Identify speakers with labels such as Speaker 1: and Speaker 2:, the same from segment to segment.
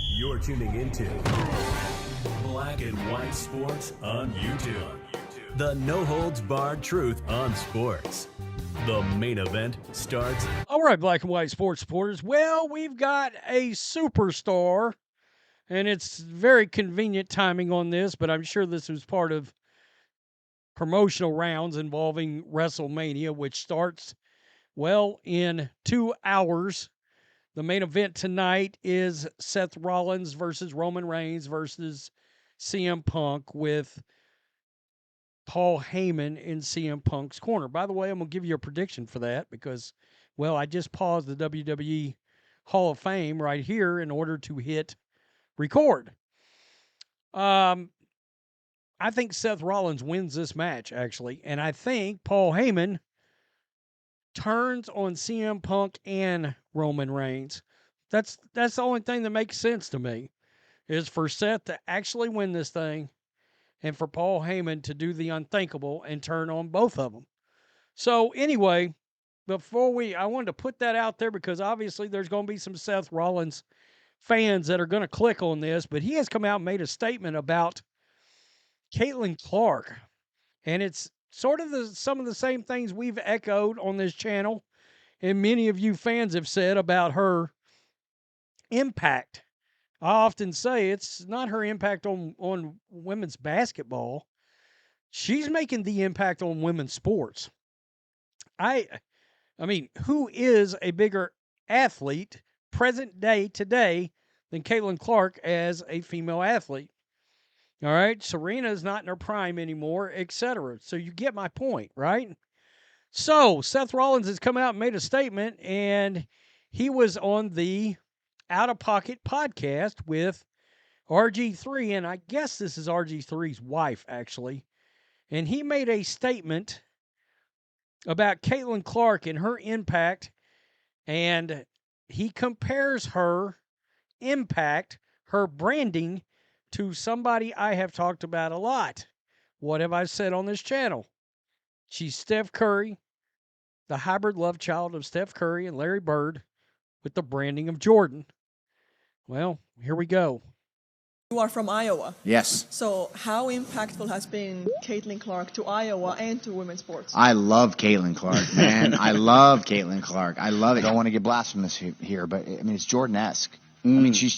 Speaker 1: You're tuning into Black and White Sports on YouTube. The no-holds-barred truth on sports. The main event starts.
Speaker 2: All right, Black and White Sports supporters. Well, we've got a superstar, and it's very convenient timing on this, but I'm sure this was part of promotional rounds involving WrestleMania, which starts, well, in 2 hours. The main event tonight is Seth Rollins versus Roman Reigns versus CM Punk, with Paul Heyman in CM Punk's corner. By the way, I'm going to give you a prediction for that because, well, I just paused the WWE Hall of Fame right here in order to hit record. I think Seth Rollins wins this match, actually, and I think Paul Heyman turns on CM Punk and Roman Reigns. That's the only thing that makes sense to me, is for Seth to actually win this thing and for Paul Heyman to do the unthinkable and turn on both of them. So anyway, I wanted to put that out there because obviously there's going to be some Seth Rollins fans that are going to click on this, but he has come out and made a statement about Caitlin Clark, and it's sort of some of the same things we've echoed on this channel, and many of you fans have said about her impact. I often say it's not her impact on women's basketball. She's making the impact on women's sports. I mean, who is a bigger athlete present day today than Caitlin Clark as a female athlete? All right, Serena's not in her prime anymore, etc. So you get my point, right? So Seth Rollins has come out and made a statement, and he was on the Out of Pocket podcast with RG3, and I guess this is RG3's wife, actually. And he made a statement about Caitlin Clark and her impact, and he compares her impact, her branding, to somebody I have talked about a lot. What have I said on this channel? She's Steph Curry, the hybrid love child of Steph Curry and Larry Bird, with the branding of Jordan. Well, here we go.
Speaker 3: You are from Iowa.
Speaker 4: Yes.
Speaker 3: So how impactful has been Caitlin Clark to Iowa and to women's sports?
Speaker 4: I love Caitlin Clark, man. I love Caitlin Clark. I love it. I don't want to get blasphemous here, but I mean, it's Jordan-esque. I mean, she's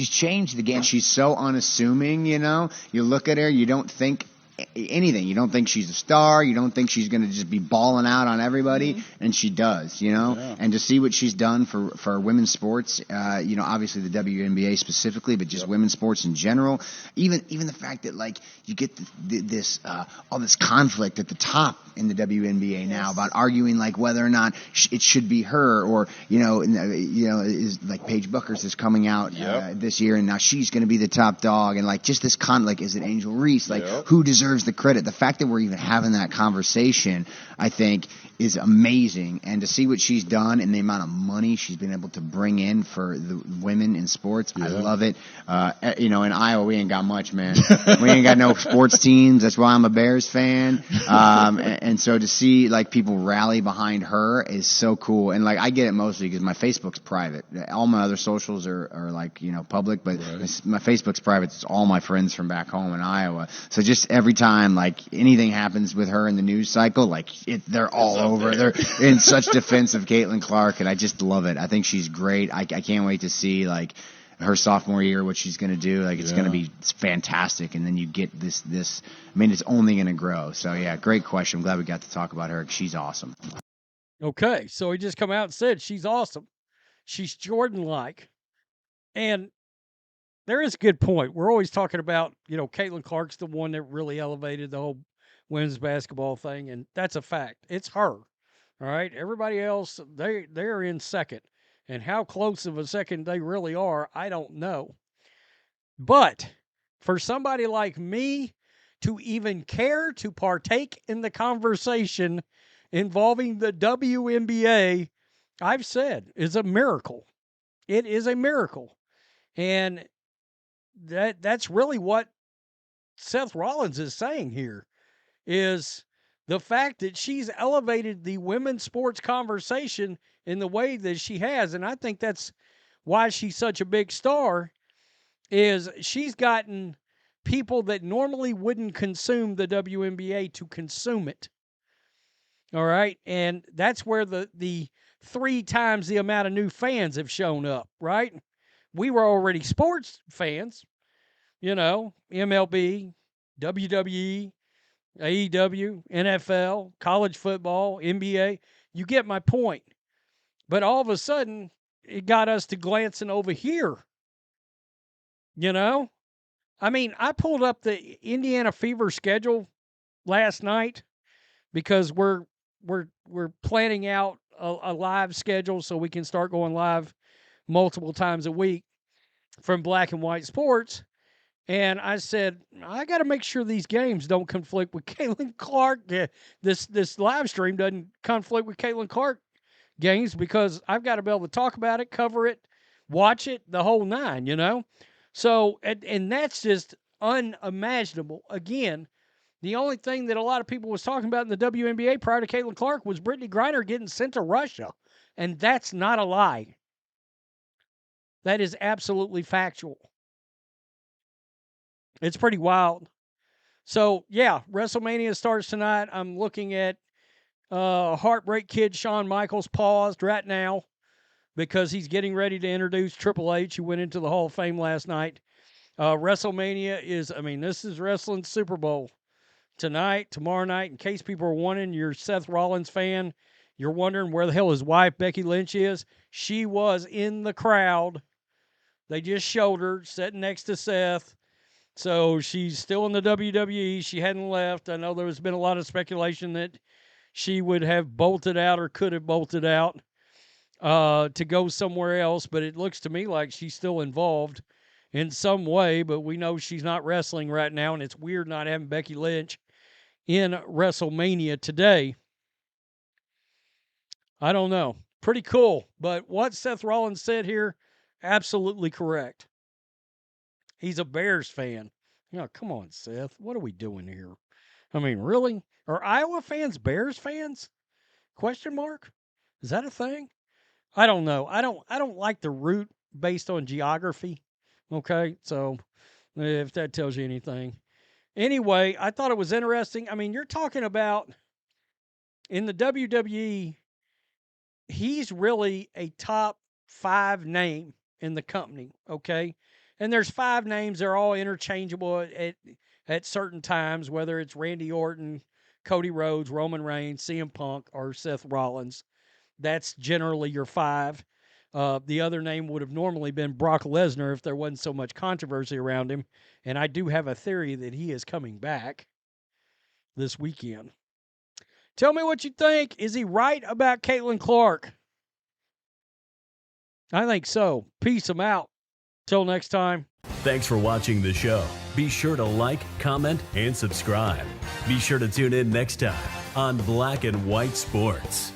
Speaker 4: changed the game. She's so unassuming, you know. You look at her, you don't think anything. You don't think she's a star. You don't think she's going to just be balling out on everybody, and she does, you know. Yeah. And to see what she's done for women's sports, you know, obviously the WNBA specifically, but just women's sports in general. Even the fact that, like, you get this all this conflict at the top in the WNBA now about arguing, like, whether or not it should be her, or you know, is like Paige Buckers is coming out this year, and now she's going to be the top dog, and like just this conflict. Is it Angel Reese? Like, who deserves the credit? The fact that we're even having that conversation, I think, is amazing. And to see what she's done and the amount of money she's been able to bring in for the women in sports, I love it. You know, in Iowa, we ain't got much, man. We ain't got no sports teams. That's why I'm a Bears fan. And so to see, like, people rally behind her is so cool. And, like, I get it mostly because my Facebook's private. All my other socials are like, you know, public, but my Facebook's private. It's all my friends from back home in Iowa. So just every time, like, anything happens with her in the news cycle, like, they're all over. They're in such defense of Caitlin Clark, and I just love it. I think she's great. I can't wait to see, like, her sophomore year, what she's going to do. Like, it's going to be fantastic. And then you get this, I mean, it's only going to grow. So, yeah, great question. I'm glad we got to talk about her. She's awesome.
Speaker 2: Okay, so he just come out and said she's awesome. She's Jordan-like. And there is a good point. We're always talking about, you know, Caitlin Clark's the one that really elevated the whole women's basketball thing, and that's a fact. It's her. All right? Everybody else, they're in second. And how close of a second they really are, I don't know. But for somebody like me to even care to partake in the conversation involving the WNBA, I've said, is a miracle. It is a miracle. And that's really what Seth Rollins is saying here, is the fact that she's elevated the women's sports conversation in the way that she has. And I think that's why she's such a big star is she's gotten people that normally wouldn't consume the WNBA to consume it. All right. And that's where the 3 times the amount of new fans have shown up, right? We were already sports fans, MLB, WWE, AEW, NFL, college football, NBA. You get my point. But all of a sudden, it got us to glancing over here. I pulled up the Indiana Fever schedule last night because we're planning out a live schedule so we can start going live multiple times a week from Black and White Sports. And I said, I got to make sure these games don't conflict with Caitlin Clark. This live stream doesn't conflict with Caitlin Clark games because I've got to be able to talk about it, cover it, watch it, the whole nine, So, and that's just unimaginable. Again, the only thing that a lot of people was talking about in the WNBA prior to Caitlin Clark was Brittany Griner getting sent to Russia. And that's not a lie. That is absolutely factual. It's pretty wild. So, yeah, WrestleMania starts tonight. I'm looking at Heartbreak Kid Shawn Michaels paused right now because he's getting ready to introduce Triple H, who went into the Hall of Fame last night. WrestleMania this is wrestling Super Bowl tonight, tomorrow night. In case people are wondering, you're a Seth Rollins fan, you're wondering where the hell his wife, Becky Lynch, is. She was in the crowd. They just showed her sitting next to Seth. So she's still in the WWE. She hadn't left. I know there's been a lot of speculation that she would have bolted out or could have bolted out to go somewhere else. But it looks to me like she's still involved in some way. But we know she's not wrestling right now, and it's weird not having Becky Lynch in WrestleMania today. I don't know. Pretty cool. But what Seth Rollins said here, absolutely correct. He's a Bears fan. Come on, Seth. What are we doing here? Really? Are Iowa fans Bears fans? Question mark? Is that a thing? I don't know. I don't like the route based on geography. Okay? So, if that tells you anything. Anyway, I thought it was interesting. You're talking about in the WWE, he's really a top 5 name in the company, okay? And there's 5 names. They're all interchangeable at certain times, whether it's Randy Orton, Cody Rhodes, Roman Reigns, CM Punk, or Seth Rollins. That's generally your 5. The other name would have normally been Brock Lesnar if there wasn't so much controversy around him. And I do have a theory that he is coming back this weekend. Tell me what you think. Is he right about Caitlin Clark? I think so. Peace. I'm out. Till next time.
Speaker 1: Thanks for watching the show. Be sure to like, comment, and subscribe. Be sure to tune in next time on Black and White Sports.